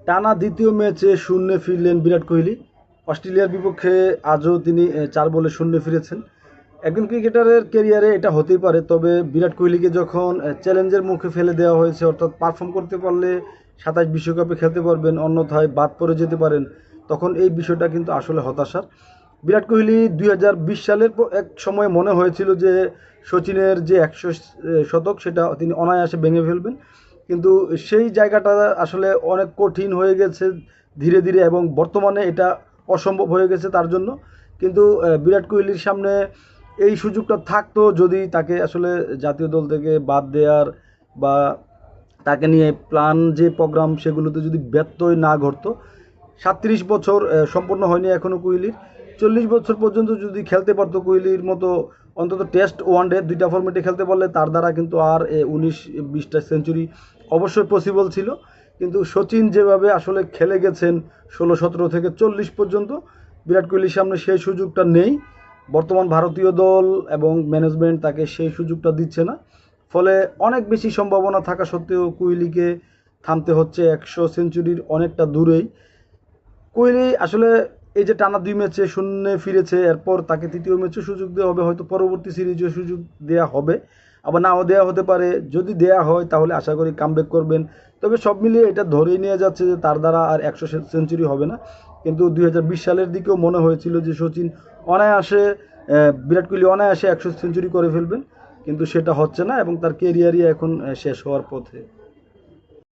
টানা দ্বিতীয় ম্যাচে শূন্যে ফিরলেন বিরাট কোহলি। অস্ট্রেলিয়ার বিপক্ষে আজও তিনি ৪ বলে শূন্যে ফিরেছেন। একজন ক্রিকেটারের ক্যারিয়ারে এটা হতেই পারে, তবে বিরাট কোহলিকে যখন চ্যালেঞ্জের মুখে ফেলে দেওয়া হয়েছে, অর্থাৎ পারফর্ম করতে পারলে ২৭ বিশ্বকাপে খেলতে পারবেন, অন্যথায় বাদ পড়ে যেতে পারেন, তখন এই বিষয়টা কিন্তু আসলে হতাশার। বিরাট কোহলি ২০২০ সালের এক সময় মনে হয়েছিল যে সচিনের যে ১০০ শতক সেটা তিনি অনায়াসে ভেঙে ফেলবেন, কিন্তু সেই জায়গাটা আসলে অনেক কঠিন হয়ে গেছে ধীরে ধীরে, এবং বর্তমানে এটা অসম্ভব হয়ে গেছে তার জন্য। কিন্তু বিরাট কোহলির সামনে এই সুযোগটা থাকতো যদি তাকে আসলে জাতীয় দল থেকে বাদ দেওয়ার বা তাকে নিয়ে প্ল্যান যে প্রোগ্রাম সেগুলোতে যদি ব্যত্যয় না ঘটতো। ৩৭ বছর সম্পূর্ণ হয়নি এখনও কোহলির। ৪০ বছর পর্যন্ত যদি খেলতে পারতো কোহলির মতো, অন্তত টেস্ট ওয়ানডে দুইটা ফর্মেটে খেলতে পারলে তার দ্বারা কিন্তু আর ১৯-২০টা সেঞ্চুরি অবশ্যই পসিবল ছিল। কিন্তু সচিন যেভাবে আসলে খেলে গেছেন ১৬-১৭ থেকে ৪০ পর্যন্ত, বিরাট কোহলির সামনে সেই সুযোগটা নেই। বর্তমান ভারতীয় দল এবং ম্যানেজমেন্ট তাকে সেই সুযোগটা দিচ্ছে না। ফলে অনেক বেশি সম্ভাবনা থাকা সত্ত্বেও কোহলিকে থামতে হচ্ছে ১০০ সেঞ্চুরির অনেকটা দূরেই। কোহলি আসলে এই যে টানা ২ ম্যাচে শূন্যে ফিরেছে, এরপর তাকে তৃতীয় ম্যাচে সুযোগ দেওয়া হবে, হয়তো পরবর্তী সিরিজে সুযোগ দেওয়া হবে, আবার নাও দেওয়া হতে পারে। যদি দেওয়া হয় তাহলে আশা করি কামব্যাক করবেন। তবে সব মিলিয়ে এটা ধরেই নিয়ে যাচ্ছে যে তার দ্বারা আর ১০০ সেঞ্চুরি হবে না। কিন্তু ২০২০ সালের দিকেও মনে হয়েছিল যে সচিন অনায়াসে, বিরাট কোহলি অনায়াসে ১০০ সেঞ্চুরি করে ফেলবেন, কিন্তু সেটা হচ্ছে না এবং তার কেরিয়ারই এখন শেষ হওয়ার পথে।